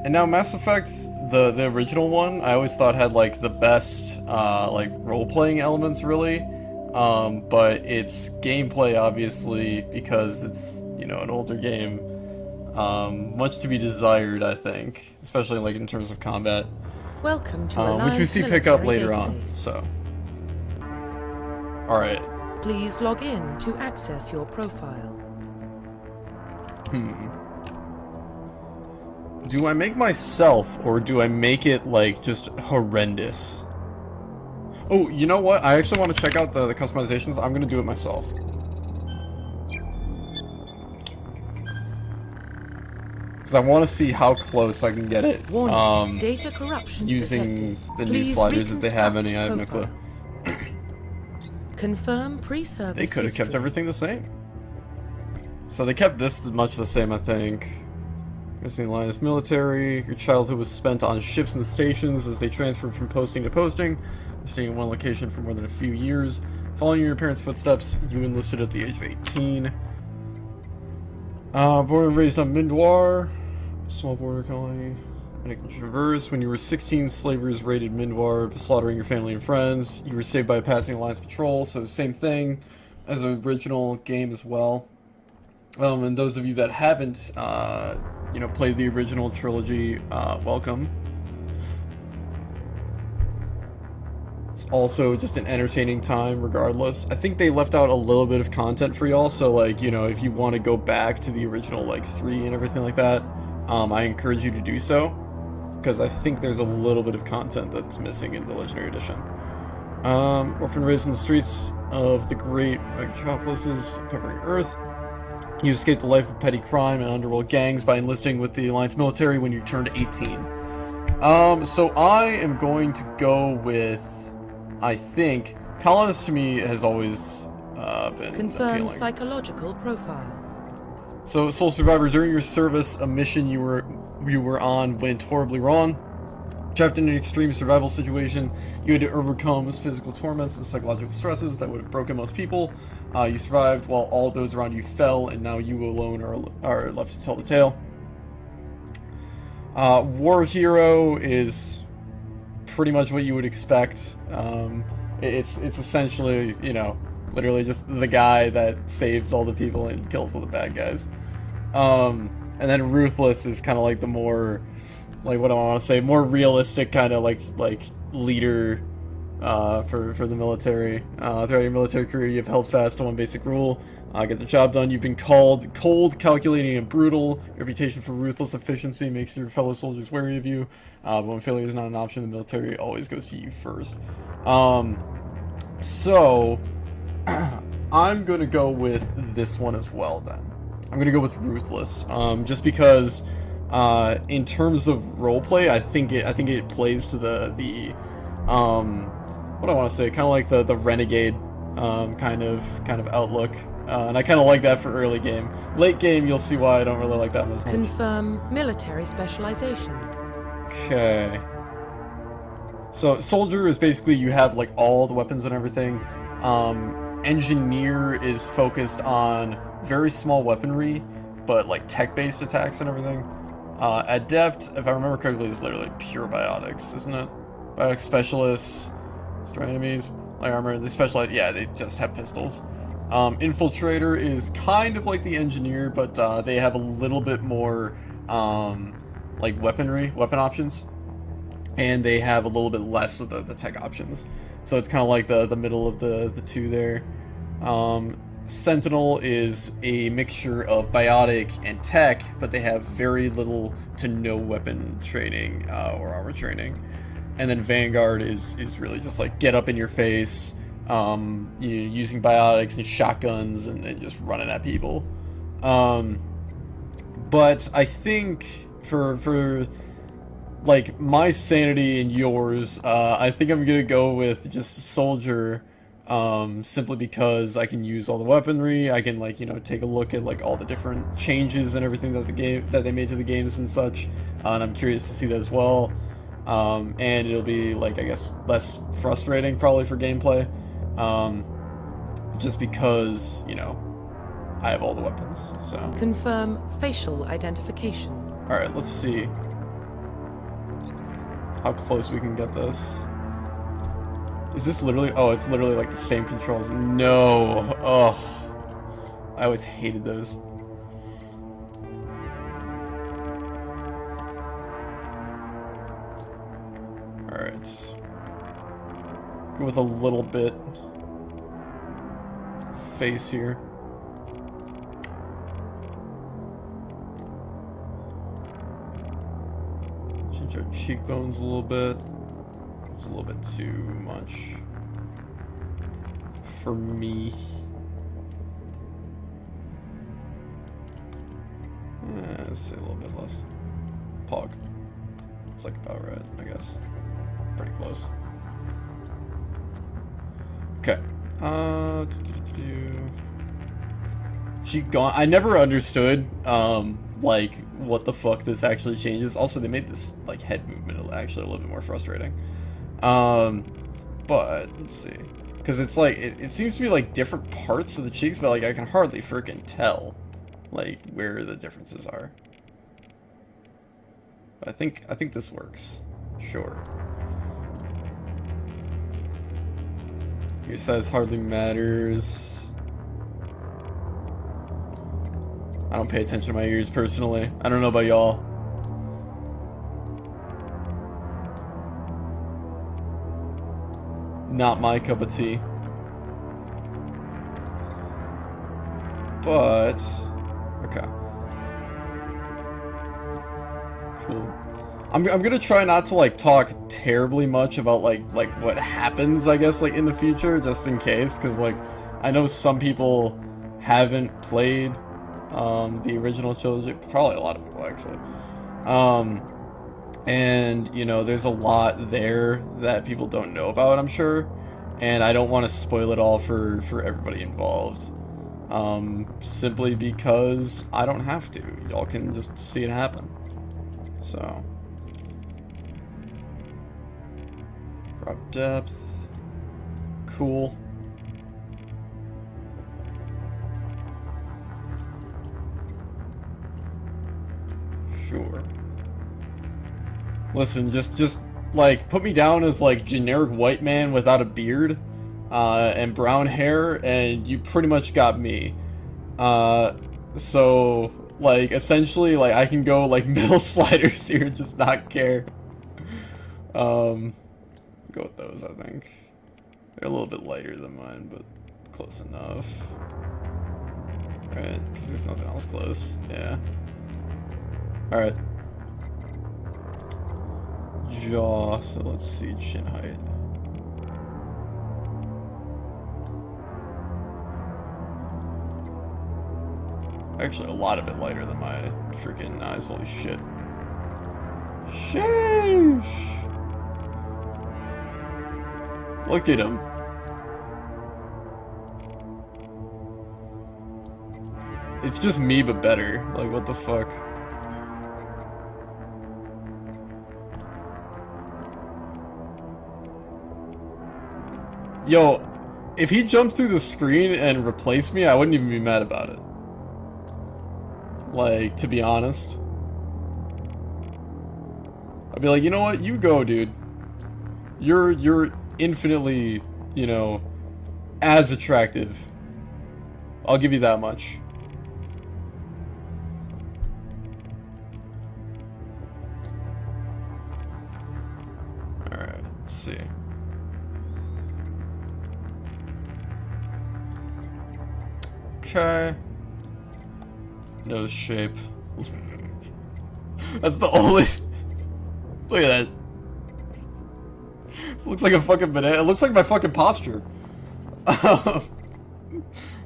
And now Mass Effect, the original one, I always thought had like the best like role-playing elements really. But its gameplay obviously, because it's, you know, an older game, much to be desired, I think, especially like in terms of combat. Welcome to Which we Alliance see pick up Military later on, Database. so. Alright. Please log in to access your profile. Do I make myself, or do I make it, like, just horrendous? Oh, you know what? I actually want to check out the customizations. I'm gonna do it myself. Because I want to see how close I can get it. Warning, data corruption using detected. the new Please sliders if they have any, I have no clue. profile. Confirm pre-service They could have kept history. everything the same. So they kept this much the same, I think. Missing Alliance military. Your childhood was spent on ships and stations as they transferred from posting to posting. Staying in one location for more than a few years. Following your parents' footsteps, you enlisted at the age of 18. Born and raised on Mindwar. Small border colony. And it can traverse. When you were 16, slavers raided Mindwar, slaughtering your family and friends. You were saved by a passing Alliance patrol, so same thing as the original game as well. And those of you that haven't, you know, played the original trilogy, welcome. It's also just an entertaining time, regardless. I think they left out a little bit of content for y'all, so, like, you know, if you want to go back to the original, like, 3 and everything like that, I encourage you to do so, because I think there's a little bit of content that's missing in the Legendary Edition. Orphan raised in the streets of the great metropolises covering Earth. You escaped the life of petty crime and underworld gangs by enlisting with the Alliance military when you turned 18. So I am going to go with, I think, colonist to me has always been Confirm appealing. psychological profile. So, Soul Survivor, during your service, a mission you were on went horribly wrong. Trapped in an extreme survival situation, you had to overcome physical torments and psychological stresses that would have broken most people. You survived while all those around you fell, and now you alone are left to tell the tale. War Hero is pretty much what you would expect. It's essentially, you know, literally just the guy that saves all the people and kills all the bad guys. And then Ruthless is kind of like the more, like, what do I want to say, more realistic kind of like leader for the military. Throughout your military career, you've held fast to one basic rule: get the job done. You've been called cold, calculating, and brutal. Your reputation for ruthless efficiency makes your fellow soldiers wary of you. But when failure is not an option, the military always goes to you first. So I'm gonna go with this one as well. Then I'm gonna go with Ruthless, just because in terms of roleplay, I think it plays to the what do I want to say, kind of like the renegade kind of outlook, and I kind of like that for early game. Late game, you'll see why I don't really like that as much. Confirm military specialization. Okay. So soldier is basically you have like all the weapons and everything. Engineer is focused on very small weaponry, but like tech-based attacks and everything. Adept, if I remember correctly, is literally pure biotics, isn't it? Biotic specialists, destroy enemies, light armor, they specialize, yeah, they just have pistols. Infiltrator is kind of like the engineer, but they have a little bit more like weapon options, and they have a little bit less of the tech options. So it's kind of like the middle of the two there. Sentinel is a mixture of biotic and tech, but they have very little to no weapon training or armor training. And then Vanguard is really just like get up in your face, using biotics and shotguns and just running at people. But I think for like my sanity and yours, I think I'm gonna go with just Soldier. Simply because I can use all the weaponry, I can, like, you know, take a look at like all the different changes and everything that they made to the games and such, and I'm curious to see that as well. And it'll be like, I guess, less frustrating probably for gameplay, just because, you know, I have all the weapons. So Confirm facial identification. all right, let's see. how close we can get this. Is this literally... Oh, it's literally like the same controls. No. Oh. I always hated those. Alright. Go with a little bit. Face here. Change our cheekbones a little bit. It's a little bit too much for me. Let's say a little bit less. Pog. It's like about right, I guess. Pretty close. Okay. She gone. I never understood, like, what the fuck this actually changes. Also, they made this, like, head movement actually a little bit more frustrating. But, let's see. Because it's like, it seems to be, like, different parts of the cheeks, but, like, I can hardly freaking tell, like, where the differences are. But I think this works. Sure. Your size hardly matters. I don't pay attention to my ears personally. I don't know about y'all. Not my cup of tea. But okay. Cool. I'm gonna try not to like talk terribly much about like what happens, I guess, like in the future, just in case, because like I know some people haven't played the original trilogy, probably a lot of people actually, and you know there's a lot there that people don't know about, I'm sure, and I don't want to spoil it all for everybody involved, simply because I don't have to. Y'all can just see it happen. So drop depth, cool. Sure. Listen, just like put me down as like generic white man without a beard, and brown hair, and you pretty much got me. So like essentially, like I can go like middle sliders here, just not care. Go with those, I think. They're a little bit lighter than mine, but close enough. Right, because there's nothing else close. Yeah. Alright. Jaw, so let's see, chin height. Actually, a lot of it lighter than my freaking eyes, holy shit. Sheesh! Look at him. It's just me, but better. Like, what the fuck? Yo, if he jumped through the screen and replaced me, I wouldn't even be mad about it. Like, to be honest. I'd be like, you know what? You go, dude. You're infinitely, you know, as attractive. I'll give you that much. Alright, let's see. Okay. Nose shape. That's the only... Look at that. This looks like a fucking banana. It looks like my fucking posture.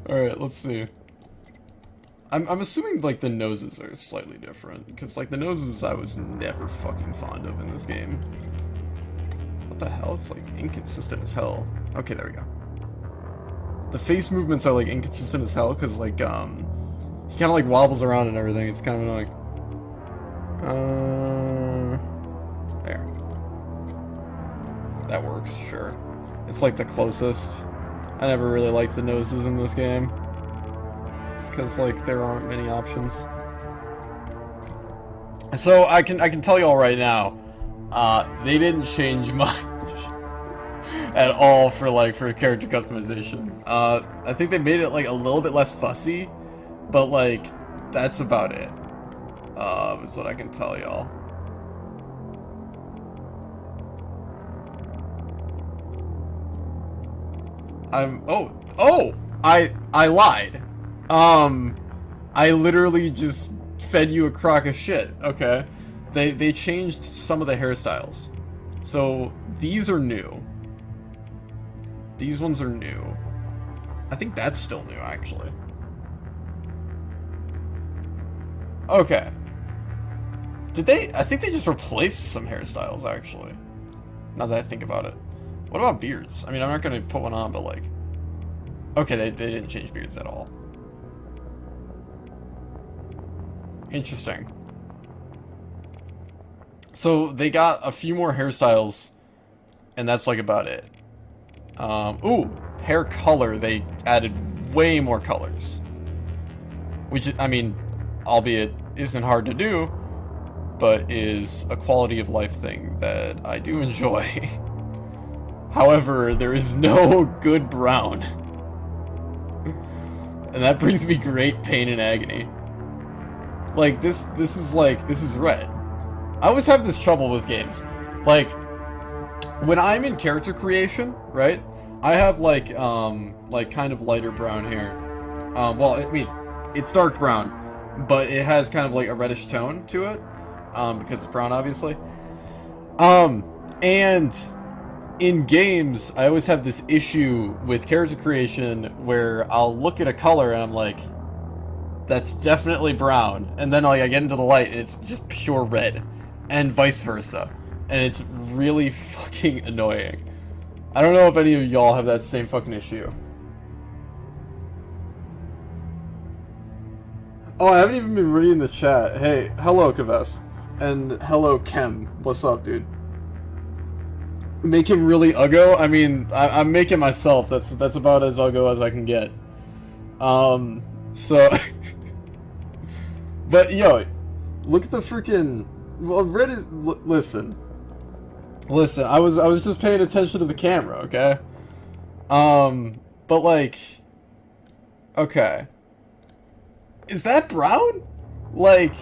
Alright, let's see. I'm assuming, like, the noses are slightly different. Because, like, the noses I was never fucking fond of in this game. What the hell? It's, like, inconsistent as hell. Okay, there we go. The face movements are, like, inconsistent as hell, because, like, he kind of, like, wobbles around and everything. It's kind of annoying. There. That works, sure. It's, like, the closest. I never really liked the noses in this game. It's because, like, there aren't many options. So, I can tell y'all right now, They didn't change much at all for character customization. I think they made it like a little bit less fussy, but like that's about it. Is what I can tell y'all. I lied. I literally just fed you a crock of shit. Okay. They changed some of the hairstyles. So these are new. These ones are new. I think that's still new, actually. Okay. Did they? I think they just replaced some hairstyles, actually. Now that I think about it. What about beards? I mean, I'm not going to put one on, but like... Okay, they didn't change beards at all. Interesting. So they got a few more hairstyles, and that's like about it. Ooh, hair color. They added way more colors. Which, I mean, albeit isn't hard to do, but is a quality of life thing that I do enjoy. However, there is no good brown. And that brings me great pain and agony. Like, this is red. I always have this trouble with games. Like, when I'm in character creation, right? I have like kind of lighter brown hair. Well, I mean, it's dark brown, but it has kind of like a reddish tone to it. Because it's brown, obviously. And in games, I always have this issue with character creation where I'll look at a color and I'm like, that's definitely brown. And then like I get into the light and it's just pure red. And vice versa. And it's really fucking annoying. I don't know if any of y'all have that same fucking issue. Oh, I haven't even been reading the chat. Hey, hello, Kaves. And hello, Kem. What's up, dude? Make him really uggo? I mean, I'm making myself. That's about as uggo as I can get. So... But, yo, look at the freaking... Well, red is... Listen. Listen, I was just paying attention to the camera, okay? But, like... Okay. Is that brown? Like...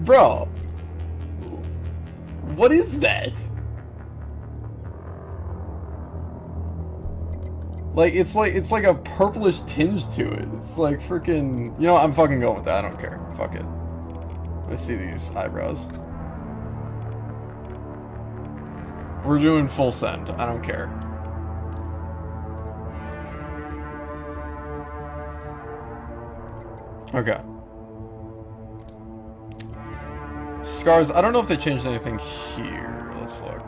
Bro. What is that? Like, it's like a purplish tinge to it. It's like freaking... You know, I'm fucking going with that. I don't care. Fuck it. Let's see these eyebrows. We're doing full send. I don't care. Okay. Scars, I don't know if they changed anything here. Let's look.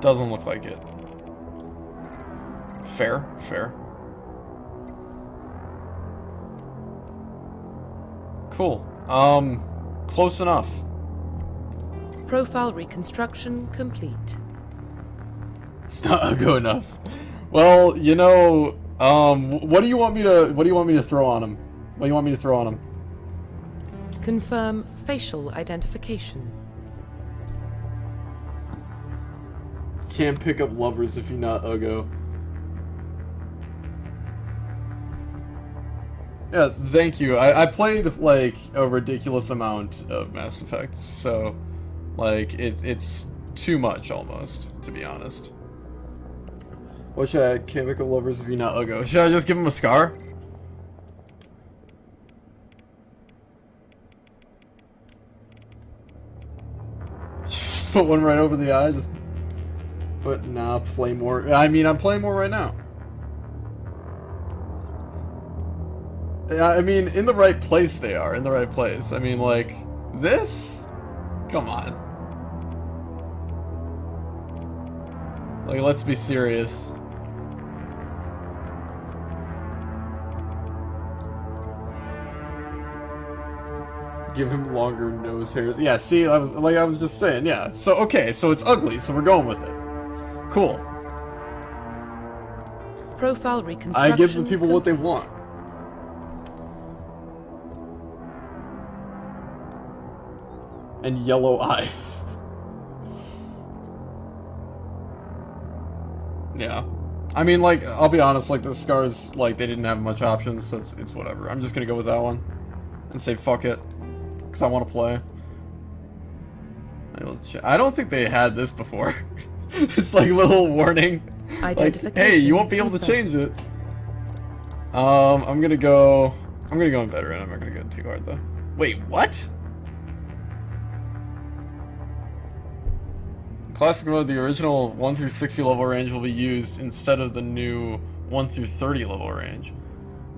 Doesn't look like it. Fair, fair. Cool. Close enough. Profile reconstruction complete. It's not good enough. Well, you know, what do you want me to throw on him? What do you want me to throw on him? Confirm facial identification. Can't pick up lovers if you're not Uggo. Yeah, thank you. I played like a ridiculous amount of Mass Effect, so like it's too much almost, to be honest. What should I can't pick up lovers if you're not Uggo? Should I just give him a scar? Just put one right over the eye, just... But nah, play more. I mean, I'm playing more right now. I mean, in the right place they are. In the right place. I mean, like, this? Come on. Like, let's be serious. Give him longer nose hairs. Yeah, see, I was just saying, yeah. So, okay, so it's ugly, so we're going with it. Cool. Profile reconstruction. I give the people what they want. and yellow eyes. Yeah. I mean, like, I'll be honest, like, the scars, like, they didn't have much options, so it's whatever. I'm just gonna go with that one. And say fuck it. Because I want to play. I don't think they had this before. It's like a little warning. Like, hey, you won't be able to change it. I'm gonna go in veteran. I'm not gonna go too hard though. Wait, what? In classic mode, the original 1 through 60 level range will be used instead of the new 1 through 30 level range.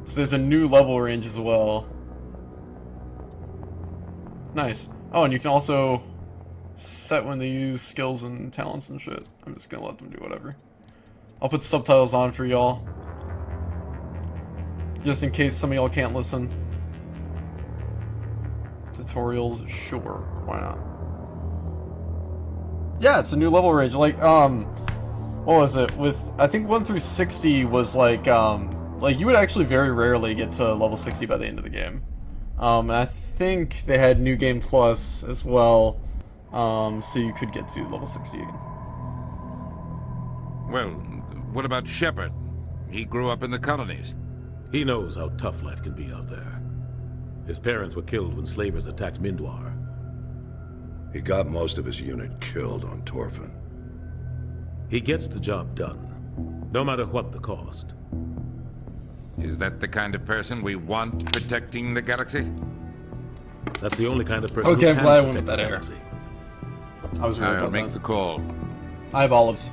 So there's a new level range as well. Nice. Oh, and you can also set when they use skills and talents and shit. I'm just gonna let them do whatever. I'll put subtitles on for y'all. Just in case some of y'all can't listen. Tutorials, sure. Why not? Yeah, it's a new level range. Like, what was it? With, I think 1 through 60 was like you would actually very rarely get to level 60 by the end of the game. I think they had New Game Plus as well, so you could get to level 60 again. Well, what about Shepard? He grew up in the colonies. He knows how tough life can be out there. His parents were killed when slavers attacked Mindwar. He got most of his unit killed on Torfin. He gets the job done, no matter what the cost. Is that the kind of person we want protecting the galaxy? That's the only kind of person Okay, who I'm can glad I went protect with that the air. galaxy. I was worried I'll about make that. the call. I have olives.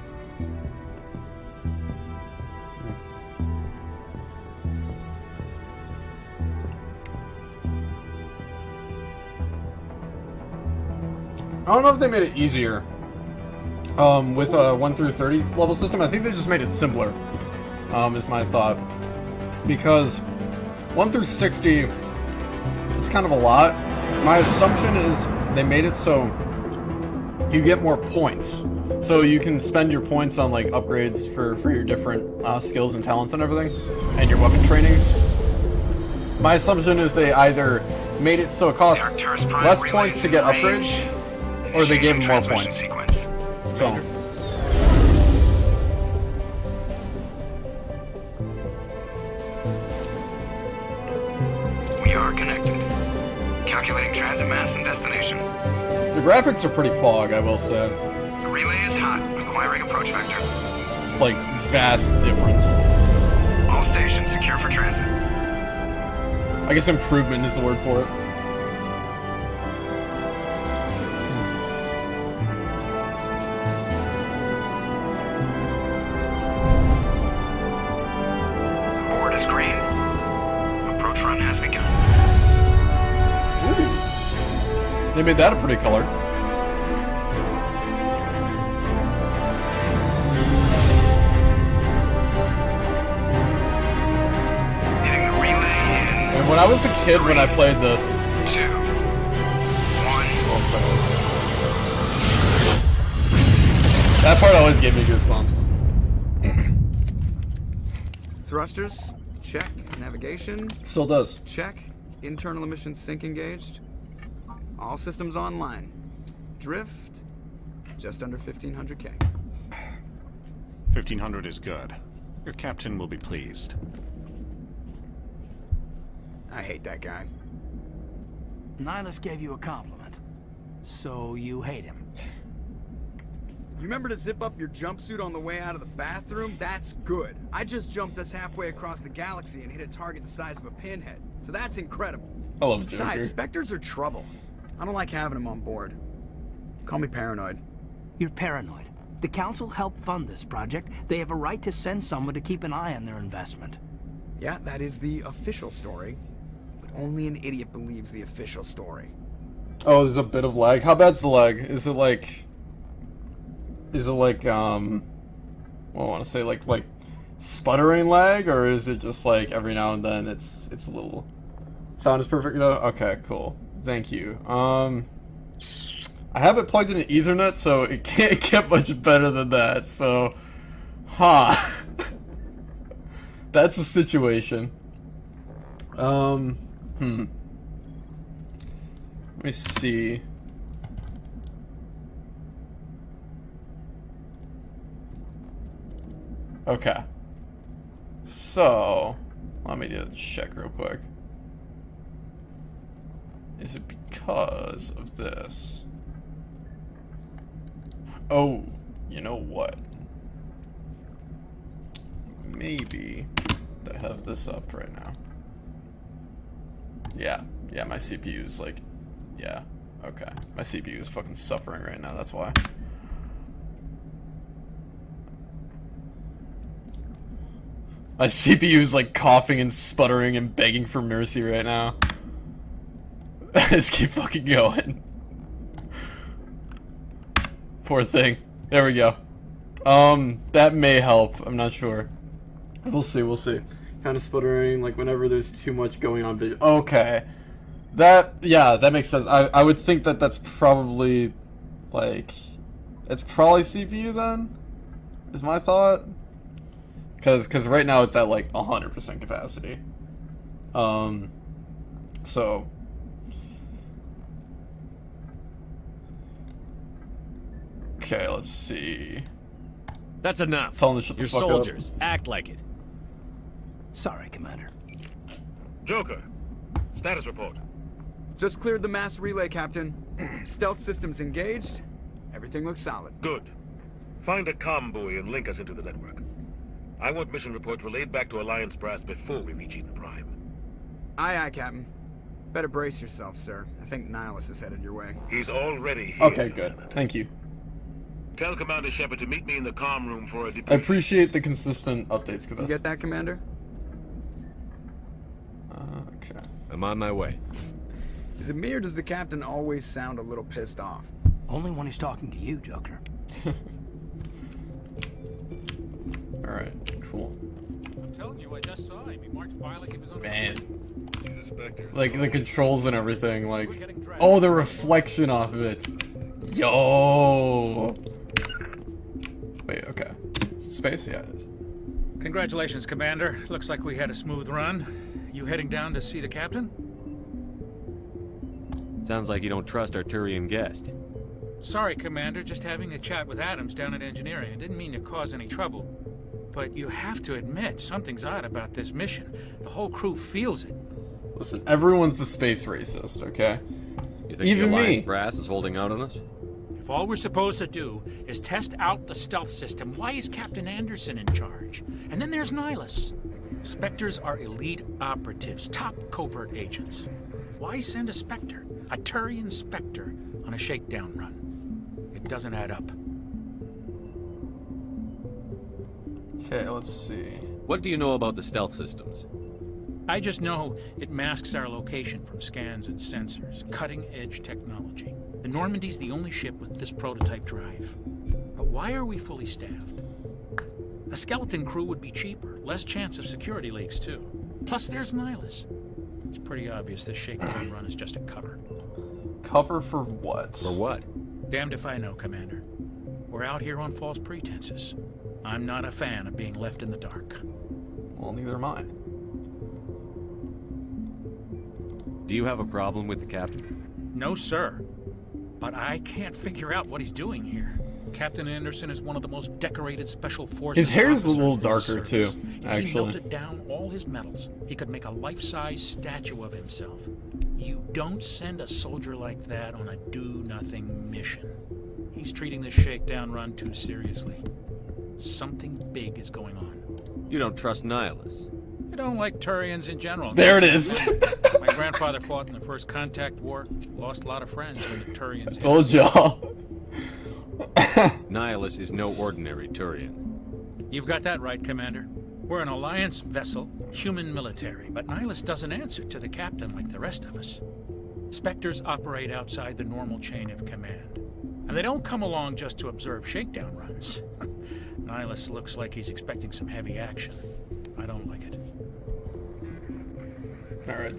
I don't know if they made it easier with a 1 through 30 level system. I think they just made it simpler, is my thought. Because 1 through 60, it's kind of a lot. My assumption is they made it so you get more points. So you can spend your points on like upgrades for your different skills and talents and everything, and your weapon trainings. My assumption is they either made it so it costs less points to get upgrades, or they gave him more points. Sequence. So. We are connected. Calculating transit mass and destination. The graphics are pretty pog, I will say. The relay is hot. Acquiring approach vector. Like, vast difference. All stations secure for transit. I guess improvement is the word for it. Board is green. Approach run has begun. Ooh. They made that a pretty color. Hitting the relay in And when I was a kid, when I played this... 2, 1. One second. That part always gave me goosebumps. Thrusters, check. Navigation, Still does. check. Internal emissions sync engaged. All systems online. Drift, just under 1500K. 1500 is good. Your captain will be pleased. I hate that guy. Nihilus gave you a compliment. So you hate him. You remember to zip up your jumpsuit on the way out of the bathroom? That's good. I just jumped us halfway across the galaxy and hit a target the size of a pinhead. So that's incredible. I love Besides, Joker. Spectres are trouble. I don't like having them on board. Call me paranoid. You're paranoid. The Council helped fund this project. They have a right to send someone to keep an eye on their investment. Yeah, that is the official story. But only an idiot believes the official story. Oh, there's a bit of lag. How bad's the lag? Is it like, well, I want to say like sputtering lag, or is it just like every now and then it's a little... Sound is perfect though? Okay, cool. Thank you. I have it plugged into Ethernet, so it can't get much better than that, so... That's the situation. Let me see. Okay. So, let me just check real quick. Is it because of this? Oh, you know what? Maybe I have this up right now. Yeah, my CPU is like, yeah, okay. My CPU is fucking suffering right now, that's why. My CPU is like coughing and sputtering and begging for mercy right now. Let's keep fucking going. Poor thing. There we go. That may help. I'm not sure. We'll see, we'll see. Kind of sputtering, like whenever there's too much going on. Okay. Yeah, that makes sense. I would think that that's probably, like, it's probably CPU then? Is my thought? Because right now it's at, like, 100% capacity. So... Okay, let's see. That's enough. Tell them to shut the You're fuck soldiers. up. Act like it. Sorry, Commander. Joker, status report. Just cleared the mass relay, Captain. Stealth systems engaged. Everything looks solid. Good. Find a comm buoy and link us into the network. I want mission reports relayed back to Alliance brass before we reach Eden Prime. Aye, aye, Captain. Better brace yourself, sir. I think Nihilus is headed your way. He's already here. Okay, good. Thank you. Tell Commander Shepard to meet me in the comm room for a I debrief. appreciate the consistent updates, You Kavess. get that, Commander? Okay. I'm on my way. Is it me or does the Captain always sound a little pissed off? Only when he's talking to you, Joker. Alright, cool. I'm telling you, I just saw him. He marched by like he was on Man. Like, the controls and everything, like... Oh, the reflection off of it. Yo! Wait, okay. Is it space? Yeah, it is. Congratulations, Commander. Looks like we had a smooth run. You heading down to see the Captain? Sounds like you don't trust our Turian guest. Sorry, Commander. Just having a chat with Adams down at Engineering. I didn't mean to cause any trouble. But you have to admit, something's odd about this mission. The whole crew feels it. Listen, everyone's a space racist, okay? You think Even the Alliance me. brass is holding out on us? If all we're supposed to do is test out the stealth system, why is Captain Anderson in charge? And then there's Nihilus. Spectres are elite operatives, top covert agents. Why send a Spectre, a Turian Spectre, on a shakedown run? It doesn't add up. Okay, let's see. What do you know about the stealth systems? I just know it masks our location from scans and sensors. Cutting-edge technology. The Normandy's the only ship with this prototype drive. But why are we fully staffed? A skeleton crew would be cheaper. Less chance of security leaks, too. Plus, there's Nihilus. It's pretty obvious this shakedown run is just a cover. Cover for what? For what? Damned if I know, Commander. We're out here on false pretenses. I'm not a fan of being left in the dark. Well, neither am I. Do you have a problem with the captain? No, sir. But I can't figure out what he's doing here. Captain Anderson is one of the most decorated special forces. His hair is a little officers in darker, the too, service. If he actually. melted down all his medals, he could make a life-size statue of himself. You don't send a soldier like that on a do-nothing mission. He's treating this shakedown run too seriously. Something big is going on. You don't trust Nihilus. I don't like Turians in general. There it is. My grandfather fought in the First Contact War. Lost a lot of friends when the Turians hit Told us. y'all. Nihilus is no ordinary Turian. You've got that right, Commander. We're an Alliance vessel, human military, but Nihilus doesn't answer to the captain like the rest of us. Spectres operate outside the normal chain of command. And they don't come along just to observe shakedown runs. Nihilus looks like he's expecting some heavy action. I don't like it. Alright.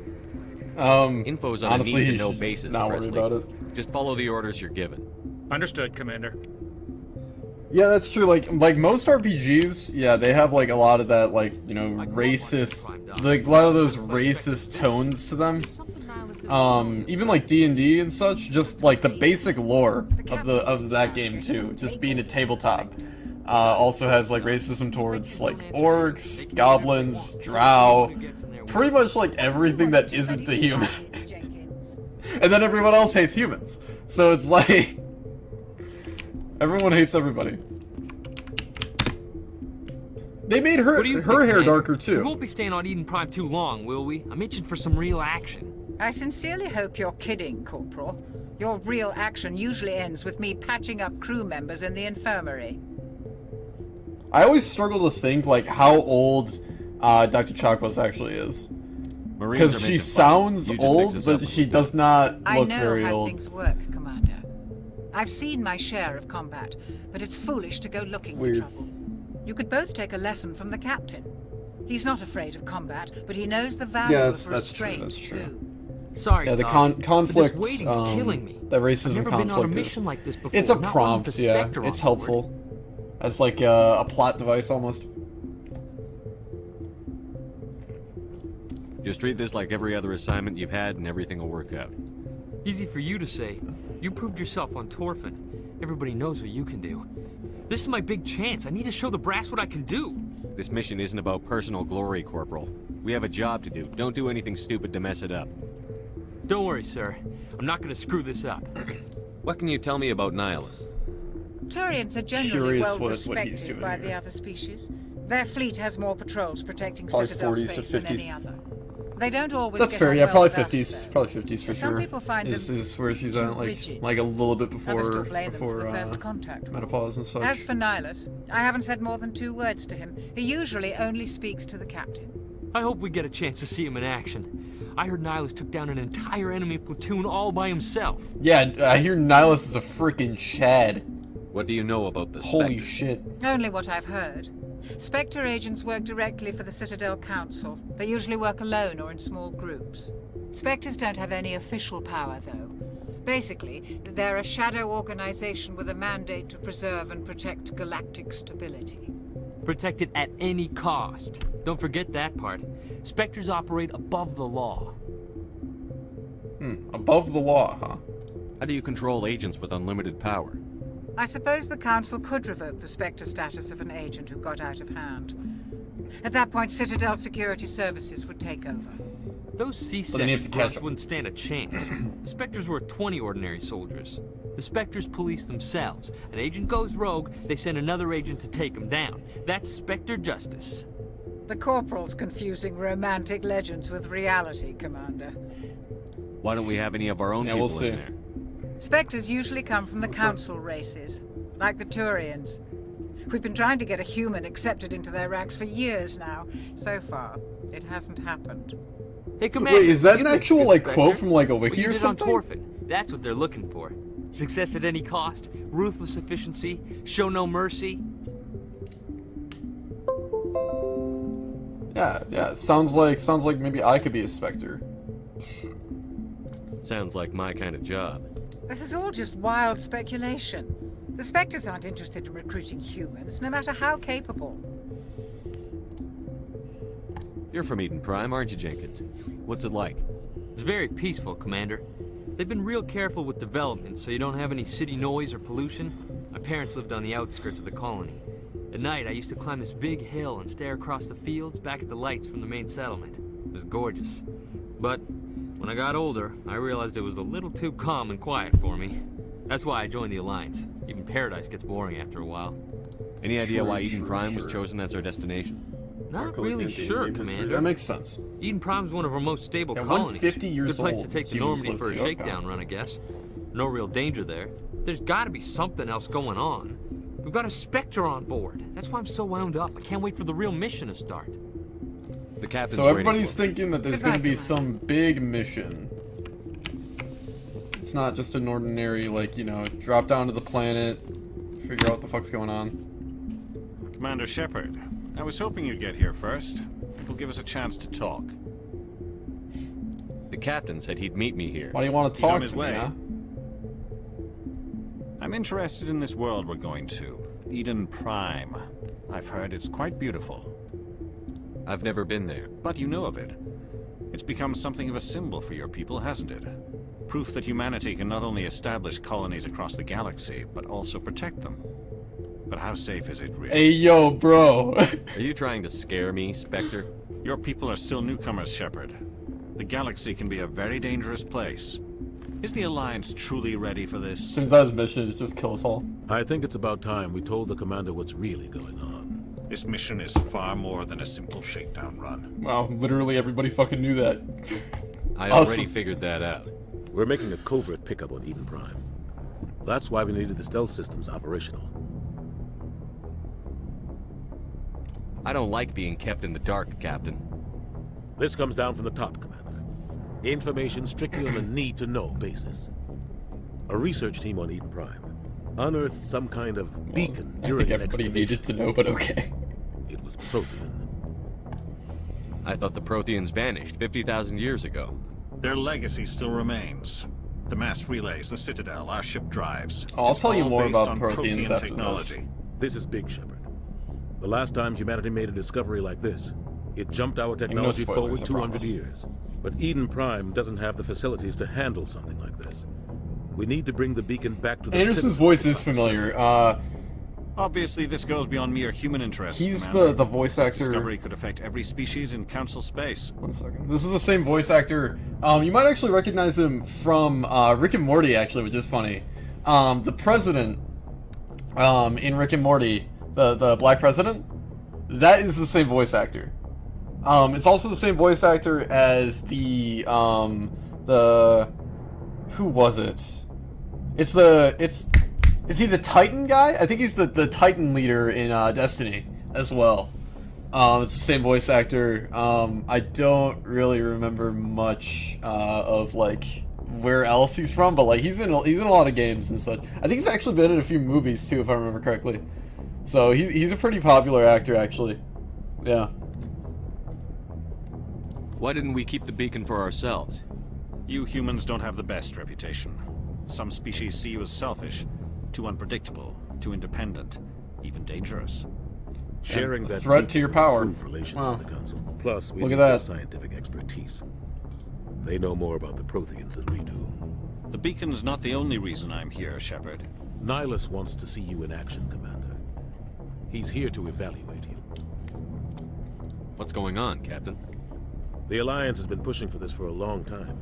Info's on Honestly, a he need-to-know should basis, not worry Presley. about it. Just follow the orders you're given. Understood, Commander. Yeah, that's true. Like most RPGs, yeah, they have like a lot of that, like, you know, racist, like a lot of those racist tones to them. Even like D&D and such, just like the basic lore of that game too, just being a tabletop. also has like racism towards like orcs, goblins, drow, pretty much like everything that isn't a human. And then everyone else hates humans. So it's like everyone hates everybody. They made her hair darker too. We won't be staying on Eden Prime too long, will we? I'm itching for some real action. I sincerely hope you're kidding, Corporal. Your real action usually ends with me patching up crew members in the infirmary. I always struggle to think like how old Dr. Chakwas actually is. Because she sounds old, but she does not look very old. I know how things work, Commander. I've seen my share of combat, but it's foolish to go looking for trouble. You could both take a lesson from the captain. He's not afraid of combat, but he knows the value of restraint, that's true. too. Sorry, yeah, the conflict, killing me. that racism conflict is, like this before, it's a prompt, yeah, it's helpful. As like a plot device, almost. Just treat this like every other assignment you've had and everything will work out. Easy for you to say. You proved yourself on Torfin. Everybody knows what you can do. This is my big chance. I need to show the brass what I can do. This mission isn't about personal glory, Corporal. We have a job to do. Don't do anything stupid to mess it up. Don't worry, sir. I'm not gonna screw this up. What can you tell me about Nihilus? Turians are generally well respected by the other species. Their fleet has more patrols protecting Citadel space than any other. They don't always That's get fair, on yeah, well probably with 50s. us, Probably 50s for Some sure. people find This is where she's at, like a little bit before the first contact menopause and such. As for Nihilus, I haven't said more than 2 words to him. He usually only speaks to the captain. I hope we get a chance to see him in action. I heard Nihilus took down an entire enemy platoon all by himself. Yeah, I hear Nihilus is a freaking Chad. What do you know about the Holy shit. Only what I've heard. Spectre agents work directly for the Citadel Council. They usually work alone or in small groups. Spectres don't have any official power, though. Basically, they're a shadow organization with a mandate to preserve and protect galactic stability. Protect it at any cost. Don't forget that part. Spectres operate above the law. Above the law, huh? How do you control agents with unlimited power? I suppose the Council could revoke the Spectre status of an agent who got out of hand. At that point, Citadel Security Services would take over. Those C-Sec wouldn't stand a chance. The Spectres were 20 ordinary soldiers. The Spectres police themselves. An agent goes rogue, they send another agent to take him down. That's Spectre justice. The Corporal's confusing romantic legends with reality, Commander. Why don't we have any of our own people in there? Spectres usually come from the Council races, like the Turians. We've been trying to get a human accepted into their ranks for years now. So far, it hasn't happened. Hey, Commander, wait, is that an actual like quote from like a wiki or something? On Torfin. That's what they're looking for. Success at any cost, ruthless efficiency, show no mercy. Yeah, sounds like maybe I could be a Spectre. Sounds like my kind of job. This is all just wild speculation. The Spectres aren't interested in recruiting humans, no matter how capable. You're from Eden Prime, aren't you, Jenkins? What's it like? It's very peaceful, Commander. They've been real careful with development, so you don't have any city noise or pollution. My parents lived on the outskirts of the colony. At night, I used to climb this big hill and stare across the fields back at the lights from the main settlement. It was gorgeous. But when I got older, I realized it was a little too calm and quiet for me. That's why I joined the Alliance. Even Paradise gets boring after a while. Any idea why Eden Prime was chosen as our destination? Not really sure, Commander. That makes sense. Eden Prime's one of our most stable colonies. 50 years Good place old. to take the Normandy for a shakedown run, I guess. No real danger there. There's gotta be something else going on. We've got a Spectre on board. That's why I'm so wound up. I can't wait for the real mission to start. The captain's So everybody's thinking that there's gonna be some big mission. It's not just an ordinary, like, you know, drop down to the planet, figure out what the fuck's going on. Commander Shepard, I was hoping you'd get here first. It'll give us a chance to talk. The captain said he'd meet me here. Why do you want to He's talk on his to me, way. huh? I'm interested in this world we're going to. Eden Prime. I've heard it's quite beautiful. I've never been there. But you know of it. It's become something of a symbol for your people, hasn't it? Proof that humanity can not only establish colonies across the galaxy, but also protect them. But how safe is it really? Hey, yo, bro. Are you trying to scare me, Spectre? Your people are still newcomers, Shepard. The galaxy can be a very dangerous place. Is the Alliance truly ready for this? Turns out his mission is just kill us all. I think it's about time we told the commander what's really going on. This mission is far more than a simple shakedown run. Wow, literally everybody fucking knew that. I already figured that out. We're making a covert pickup on Eden Prime. That's why we needed the stealth systems operational. I don't like being kept in the dark, Captain. This comes down from the top, Commander. Information strictly on a need-to-know basis. A research team on Eden Prime unearthed some kind of beacon during an everybody excavation. needed to know, but okay. It was Prothean. I thought the Protheans vanished 50,000 years ago. Their legacy still remains. The mass relays, the Citadel, our ship drives. Oh, I'll It's tell you all more based about on Protheans Prothean after technology. This is big, Shepard. The last time humanity made a discovery like this, it jumped our technology spoilers, forward I 200 promise. years. But Eden Prime doesn't have the facilities to handle something like this. We need to bring the beacon back to the Anderson's Citadel. voice is familiar. Obviously, this goes beyond mere human interests. He's Commander. the voice This actor. discovery could affect every species in Council space. 1 second. This is the same voice actor. You might actually recognize him from Rick and Morty, actually, which is funny. The president in Rick and Morty, the black president, that is the same voice actor. It's also the same voice actor as the who was it? Is he the Titan guy? I think he's the Titan leader in Destiny as well. It's the same voice actor. I don't really remember much of like where else he's from, but like he's in a lot of games and such. I think he's actually been in a few movies too, if I remember correctly. So he's a pretty popular actor, actually. Yeah. Why didn't we keep the beacon for ourselves? You humans don't have the best reputation. Some species see you as selfish, too unpredictable, too independent, even dangerous. Sharing And a that threat beacon to your will power. improve relations Wow. with the Council. Plus, we Look need at their that. scientific expertise. They know more about the Protheans than we do. The beacon's not the only reason I'm here, Shepard. Nihilus wants to see you in action, Commander. He's here to evaluate you. What's going on, Captain? The Alliance has been pushing for this for a long time.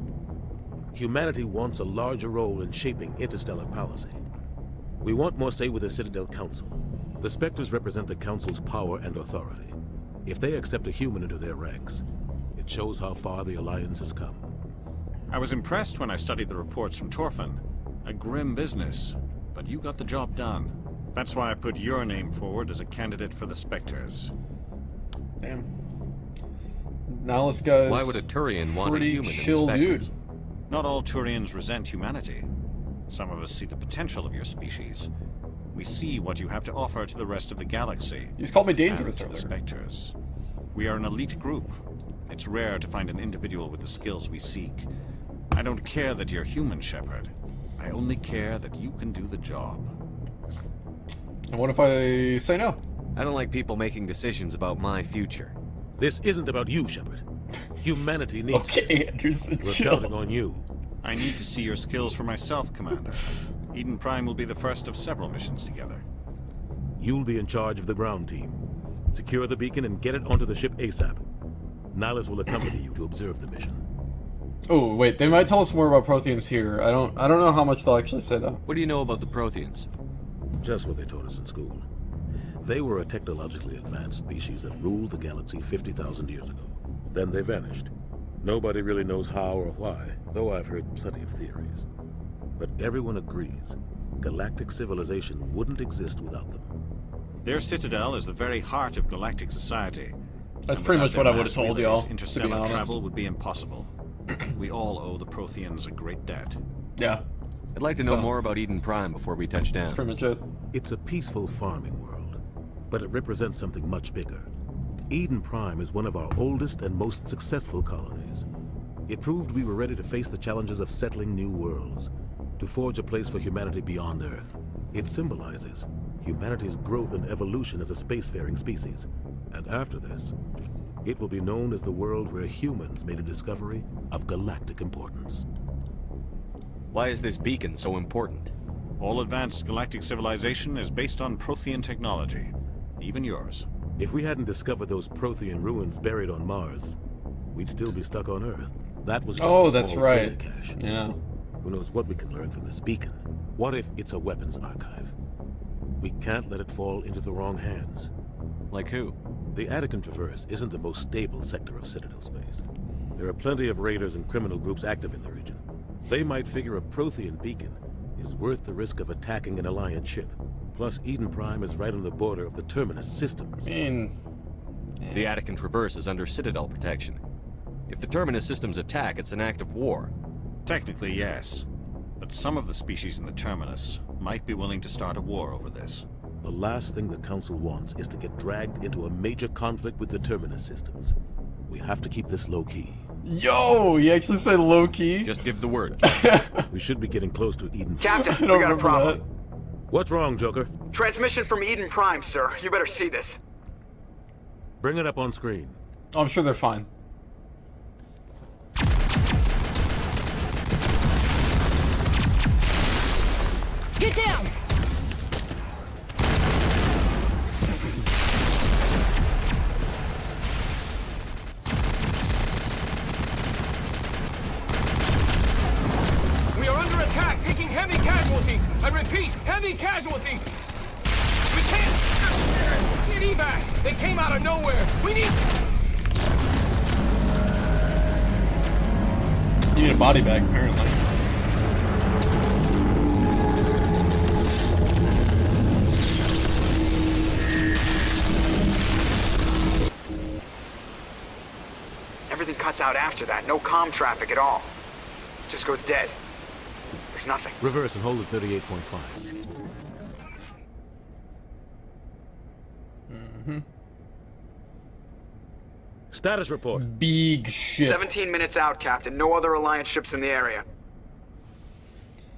Humanity wants a larger role in shaping interstellar policy. We want more say with the Citadel Council. The Spectres represent the Council's power and authority. If they accept a human into their ranks, it shows how far the Alliance has come. I was impressed when I studied the reports from Torfin. A grim business, but you got the job done. That's why I put your name forward as a candidate for the Spectres. Damn. Now this guy's Why would a Turian want a pretty human in the chill Spectres? dude. Not all Turians resent humanity. Some of us see the potential of your species. We see what you have to offer to the rest of the galaxy. He's called me dangerous and to the earlier. Spectres. We are an elite group. It's rare to find an individual with the skills we seek. I don't care that you're human, Shepard. I only care that you can do the job. And what if I say no? I don't like people making decisions about my future. This isn't about you, Shepard. Humanity needs Okay, this. Anderson, We're chill. counting on you. I need to see your skills for myself, Commander. Eden Prime will be the first of several missions together. You'll be in charge of the ground team. Secure the beacon and get it onto the ship ASAP. Nihilus will accompany you to observe the mission. Oh wait, they might tell us more about Protheans here. I don't know how much they'll actually say though. What do you know about the Protheans? Just what they taught us in school. They were a technologically advanced species that ruled the galaxy 50,000 years ago. Then they vanished. Nobody really knows how or why, though I've heard plenty of theories. But everyone agrees, galactic civilization wouldn't exist without them. Their citadel is the very heart of galactic society. That's And pretty much without what I their would have mass told relays, y'all, to be interstellar honest. travel would be impossible. We all owe the Protheans a great debt. Yeah. I'd like to know So- more about Eden Prime before we touch down. That's pretty much it. It's a peaceful farming world, but it represents something much bigger. Eden Prime is one of our oldest and most successful colonies. It proved we were ready to face the challenges of settling new worlds, to forge a place for humanity beyond Earth. It symbolizes humanity's growth and evolution as a spacefaring species. And after this, it will be known as the world where humans made a discovery of galactic importance. Why is this beacon so important? All advanced galactic civilization is based on Prothean technology. Even yours. If we hadn't discovered those Prothean ruins buried on Mars, we'd still be stuck on Earth. That was just Oh, a that's small right. data cache. Yeah. Who knows what we can learn from this beacon? What if it's a weapons archive? We can't let it fall into the wrong hands. Like who? The Attican Traverse isn't the most stable sector of Citadel space. There are plenty of raiders and criminal groups active in the region. They might figure a Prothean beacon is worth the risk of attacking an Alliance ship. Plus, Eden Prime is right on the border of the Terminus system. I mean... The Attican Traverse is under Citadel protection. If the Terminus systems attack, it's an act of war. Technically, yes. But some of the species in the Terminus might be willing to start a war over this. The last thing the Council wants is to get dragged into a major conflict with the Terminus systems. We have to keep this low-key. Yo! He actually said low-key? Just give the word. We should be getting close to Eden. Captain, I we don't got a remember problem. that. What's wrong, Joker? Transmission from Eden Prime, sir. You better see this. Bring it up on screen. Oh, I'm sure they're fine. Get down! We are under attack, taking heavy casualties. I repeat, heavy casualties. We can't get evac. They came out of nowhere. We need... You need a body bag, apparently. Everything cuts out after that. No comm traffic at all. Just goes dead. There's nothing. Reverse and hold at 38.5. Status report. Big ship. 17 minutes out, Captain. No other Alliance ships in the area.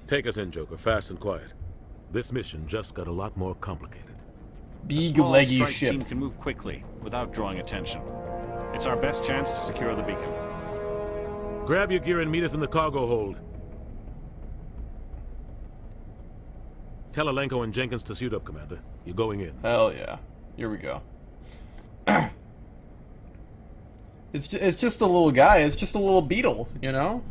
Take us in, Joker, fast and quiet. This mission just got a lot more complicated. A Big small leggy strike ship. team can move quickly without drawing attention. It's our best chance to secure the beacon. Grab your gear and meet us in the cargo hold. Tell Alenko and Jenkins to suit up, Commander. You're going in. Hell yeah. Here we go. It's just a little guy. It's just a little beetle, you know?